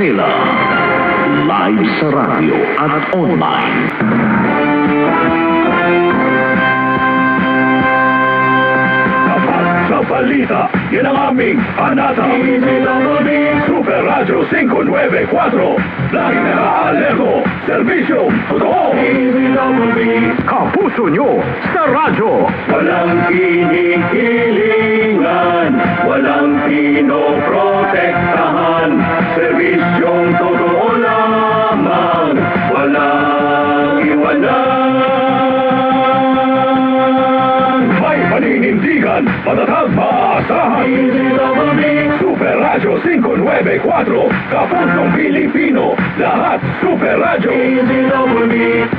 Manila. Live sa radyo at online. Sa balita, yan ang aming panata. Super Radio 594. Lagi nakaalerto. Servisyo totoo. Kapuso nyo sa radyo. Walang kinikilingan, walang pinoprotektahan. Servisyong totoo lamang, walang iwanan. May paninindigan, matatag maasahan. Super Radio 594, Kapusong Pilipino, lahat Super Radio.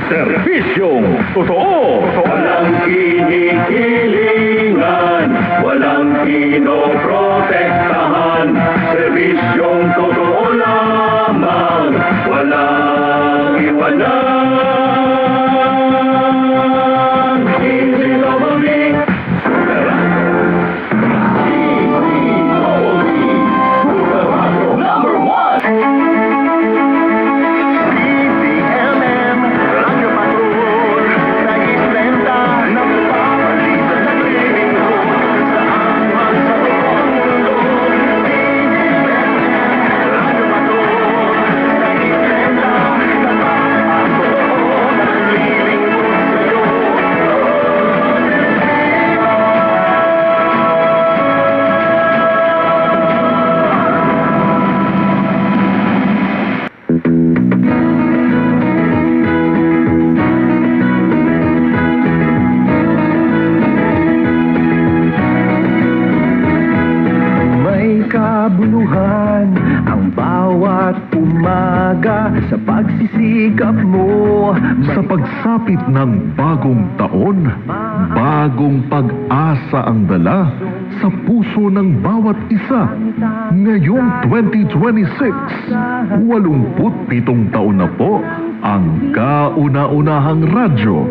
Servisyong totoo. Walang kinikilingan, walang pinoprotektahan. Servisyong totoo lamang, walang iwanan. Kabuluhan ang bawat umaga sa pagsisikap mo. Sa pagsapit ng bagong taon, bagong pag-asa ang dala sa puso ng bawat isa. Ngayong 2026, 87 taon na po ang kauna-unahang radyo,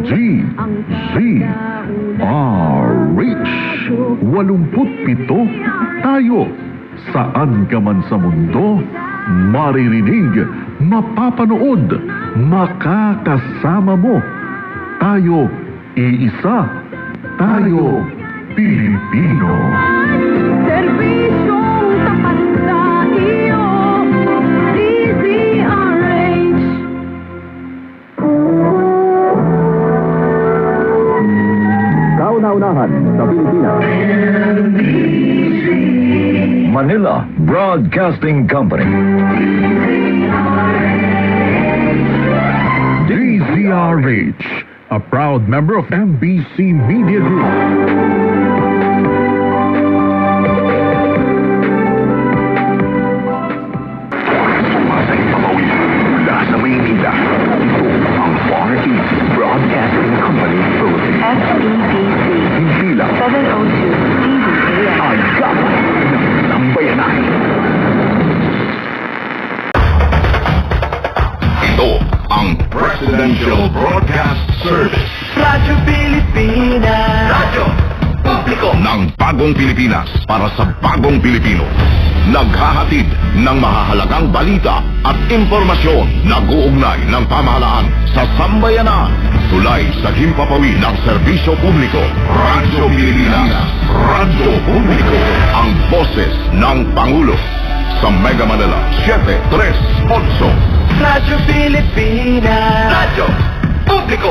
DZRH. 87 tayo. Saan ka man sa mundo, maririnig, mapapanood, makakasama mo. Tayo, iisa. Tayo, Pilipino. Servisyong tapat sa iyo, DZRH. Kauna-unahan sa Pilipinas. Manila Broadcasting Company. DZRH, a proud member of MBC Media Group. Sumasay pamawid mula sa Maynila. Ito ang Far East Broadcasting Company Philippines. FEBC Hindi lang 702 DZAM. agad ng sambayanan. Ito ang Presidential Broadcast Service. Radyo Pilipinas. Radyo Publiko ng Bagong Pilipinas para sa Bagong Pilipino. Naghahatid ng mahahalagang balita at impormasyon na guugnay ng pamahalaan sa sambayanan. Tulay sa himpapawid ng serbisyo publiko. Radyo Pilipinas. Radyo Publiko. Ang boses ng Pangulo. Sa Mega Manila 738. Radyo Pilipinas. Radyo Publiko.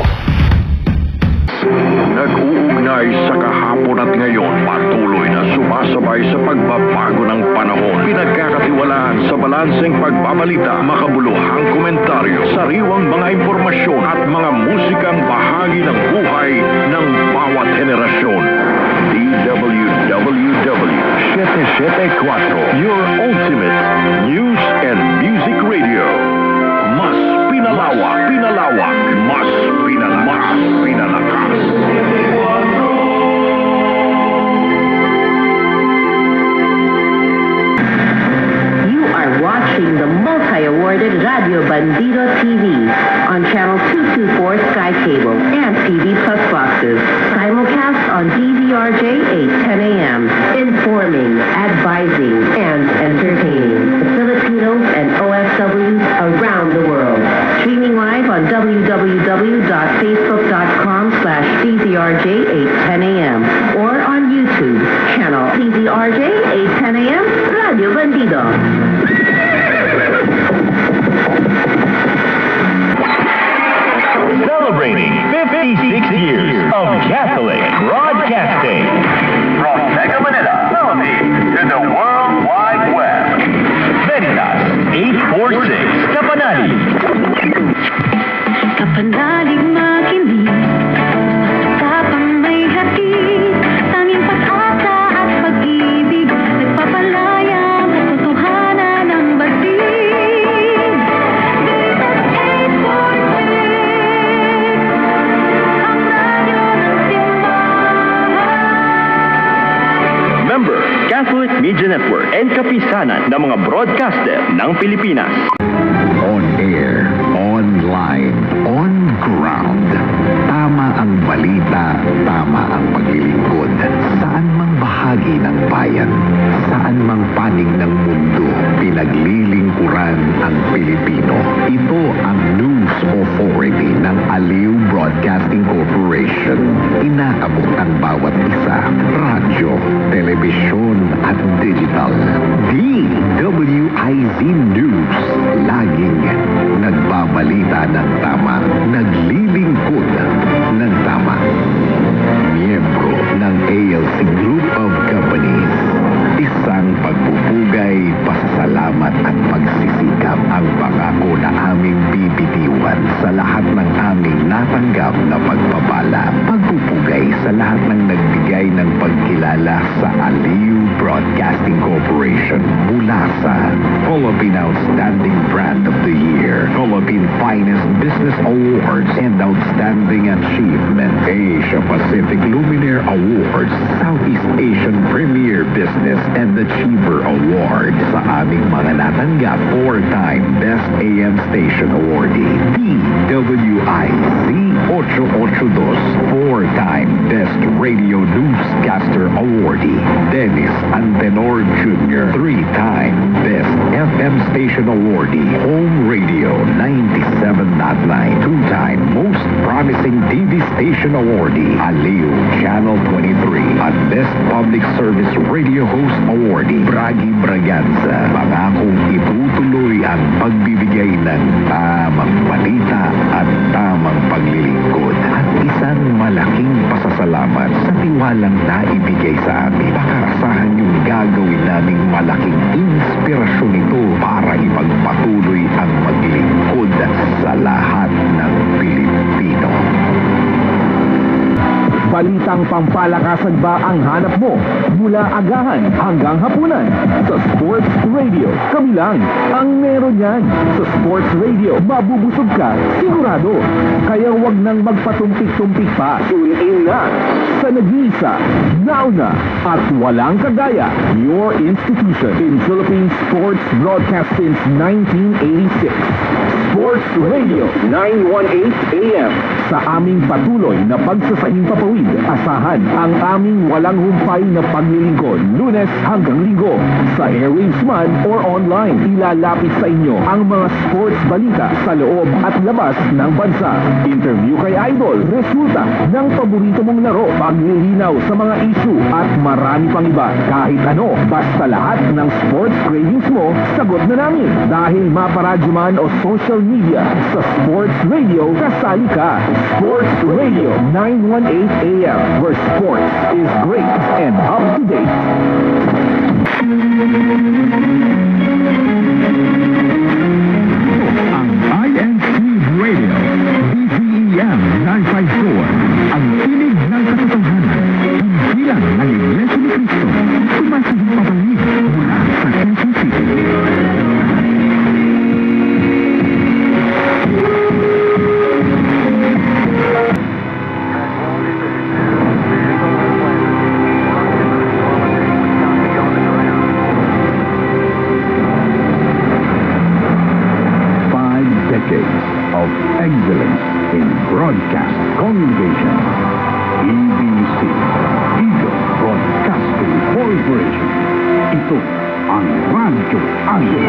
Nag-uugnay sa kahapon at ngayon, patuloy na sumasabay sa pagbabago ng panahon. Pinagkakatiwalaan sa balanseng pagbabalita, makabuluhang komentaryo, sariwang mga impormasyon at mga musikang bahagi ng buhay ng bawat henerasyon. DWWW 774, your ultimate news and music radio. Mas pinalawak, mas pinalakas. You are watching the multi-awarded Radio Bandido TV on Channel 224 Sky Cable and TV Plus boxes. Simulcast on DVRJ 8:10 a.m. Informing, advising, and entertaining. The Filipino DZRJ 810 AM or on YouTube, channel DZRJ 810 AM, Radio Bandido. Celebrating 56 years of Catholic Broadcasting. From Mega Manila, Philippines, to the World Wide Web. Veritas 846 Kapanali. Kapanalig makinig, tapang may hatid, tanging pag-asa at pag-ibig, nagpapalaya sa totohanan ng batid. Veritas 846, ang radyo ng simbahan. Member, Catholic Media Network and kapisanan ng mga broadcaster ng Pilipinas. On air, online, on ground. Tama ang balita, tama ang paglilingkod. Saan mang bahagi ng bayan, saan mang panig ng mundo, pinaglilingkuran ang Pilipino. Ito ang News Authority ng Aliw Broadcasting Corporation. Inaabot ang bawat isa, radyo, telebisyon at digital. DWIZ News, laging nagbabalita ng tama, naglilingkod ng tama. Miyembro ng ALC Group of Companies. Isang pagpupugay, pasasalamat at pagsisikap ang pangako na aming bibitiwan sa lahat ng aming natanggap na pagpapala. Pagpupugay sa lahat ng nagbigay ng pagkilala sa Aliw Broadcasting Corporation mula sa Philippine Outstanding Brand of the Year, Philippine Finest Business Awards and Outstanding Achievement, Asia Pacific Luminaire Awards, Southeast Asian Premier Business and Achiever Award. Sa aming mga natanggap, 4-time Best AM Station Awardee, DWIZ 882, 4-time Best Radio Newscaster Awardee, Dennis Antenor Jr., 3-time Best FM Station Awardee, Home Radio 97.9, 2-time Most Promising TV Station Awardee, Aliw Channel 23, at Best Public Service Radio Host Awardee, Bragi Braganza. Pangakong itutuloy ang pagbibigay ng tamang balita at tamang paglilingkod at isang malaking pasasalamat sa tiwalang naibigay sa amin. Pakaasahan yung gagawin naming malaking inspirasyon ito para ipagpatuloy ang maglingkod sa lahat ng Pilipino. Balitang pampalakasan ba ang hanap mo? Mula agahan hanggang hapunan sa Sports Radio. Kami lang ang meron yan. Sa Sports Radio, mabubusog ka, sigurado. Kaya wag nang magpatumpik-tumpik pa. Tune in na sa nag-iisa, nauna at walang kagaya. Your institution in Philippine sports broadcast since 1986. Sports Radio 918 AM. Sa aming patuloy na pagsasahing papawid, asahan ang aming walang humpay na paglilingkod, Lunes hanggang Linggo. Sa airwaves man or online, ilalapit sa inyo ang mga sports balita sa loob at labas ng bansa. Interview kay Idol, resulta ng paborito mong laro, paglilinaw sa mga issue at marami pang iba. Kahit ano, basta lahat ng sports cravings mo, sagot na namin. Dahil maparadyo man o social media, sa Sports Radio, kasali ka. Sports Radio 918 AM, where sports is great and up to date. Ang INC Radio, DZEM 954, ang tinig ng katotohanan, bilang ng Iglesia ni Cristo, sumasabing papalig mula sa Quezon City. Of excellence in broadcast communication. EBC, Eagle Broadcasting Corporation. Ito ang Radyo Ayo.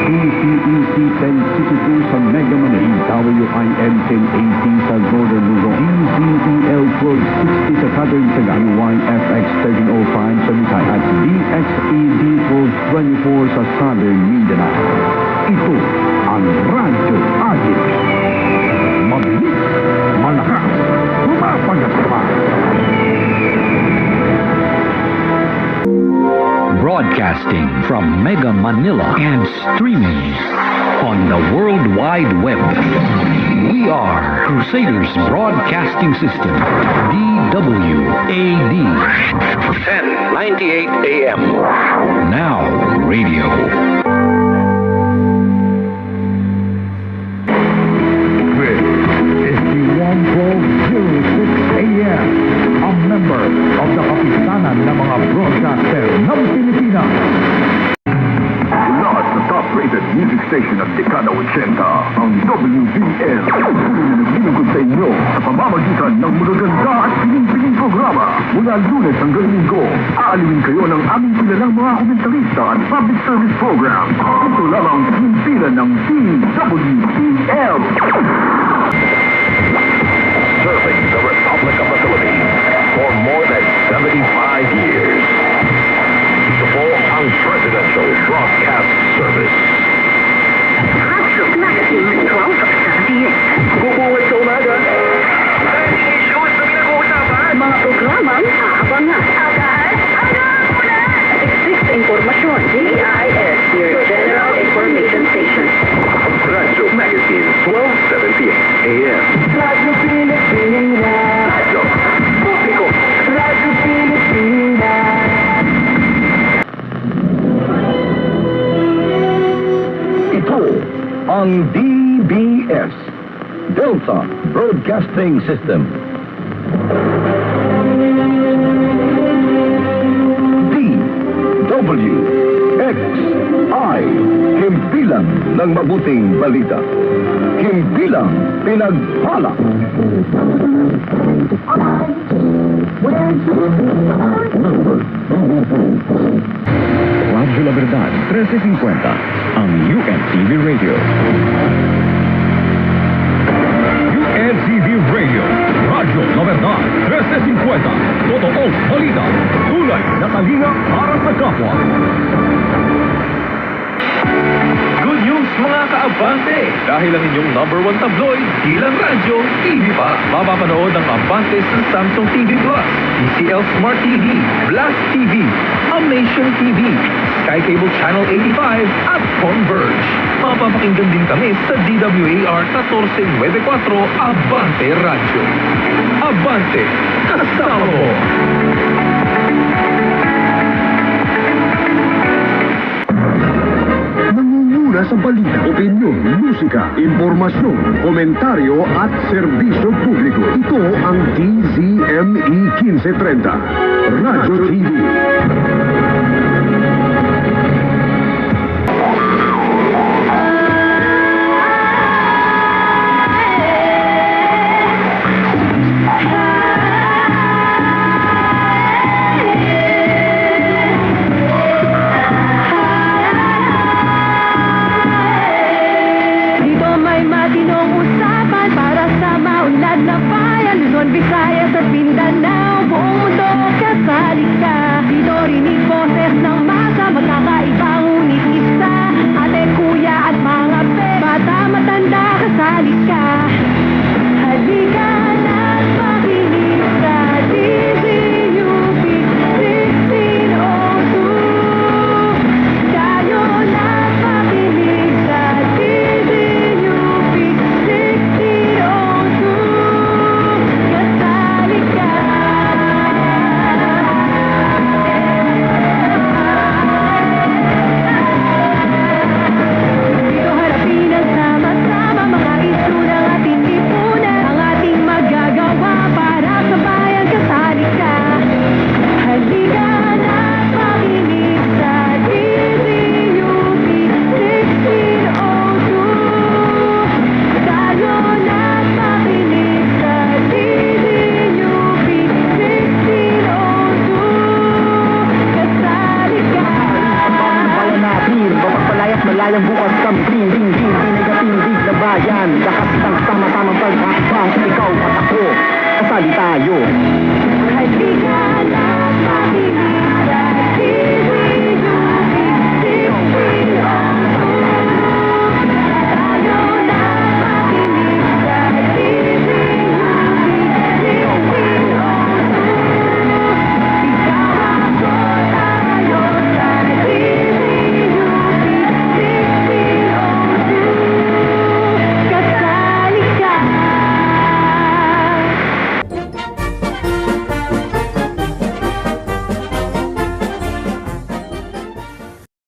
DCEC 1062 sa Mega Manila, WIN 1080 sa Northern Luzon, DCEL Prod Southern Sagay YFX 1305 sa Visay at DXED 1224 sa Southern Mindanao. Ito ang Radyo Agit. Mabilis, malakas, pumapagaspa. Broadcasting from Mega Manila and streaming on the World Wide Web. We are Crusaders Broadcasting System, DWAD. 1098 AM. Now radio. With SG-1 1206 AM, a member of the Kapisanan ng mga broadcaster ng Pilipinas. Lahat sa top-rated music station at dekada 80, ang WBL. Tuloy na naglilingkod sa inyo sa pamamagitan ng magaganda at piling-piling programa. Mula Lunes hanggang Linggo, aaliwin kayo ng aming kilalang mga komentarista at public service program. Ito lamang pinpilan ng DWBL. Serving the Republic of the Philippines for more than 75 years. Ito po ang Presidential Broadcast Service. Hotshot Magazine 1278. Bubuhay sa umaga. Issues na pinag-uusapan. Mga programang aabangan. Agahan muna! Exist Informasyon. DIS, your General Information Station. Radyo Magazine 1278 AM. Radyo Pilipinas. Radyo Publiko. Radyo Pilipinas. Ito ang DBS, Delta Broadcasting System. DWXI, himpilan ng mabuting balita. Himpilang pinagpala. Radyo La Verdad, 1350, ang UNTV Radio. UNTV Radio, Radyo La Verdad, 1350, totoong balita, tulay na talinga para sa kapwa. Good news mga ka-Abante! Dahil ang inyong #1 tabloid, di lang radyo, TV pa. Mapapanood ang Abante sa Samsung TV Plus, TCL Smart TV, Blast TV, Amation TV, Sky Cable Channel 85 at Converge. Mapapakinggan din kami sa DWAR 1494 Abante Radio. Abante, kasama mo! Nangunguna sa balita, opinyon, musika, impormasyon, komentaryo at serbisyo publiko. Ito ang DZME 1530, Radyo TV. Visayas at Mindanao, buong mundo kasali ka. Dito rinig boses ng masa, magkakaiba ngunit isa. Ate, kuya at mga pe, bata matanda kasali ka. Halika na't makinig sa DZUP 1602. Tayo na't makinig sa DZUP 1602. Malayang buhay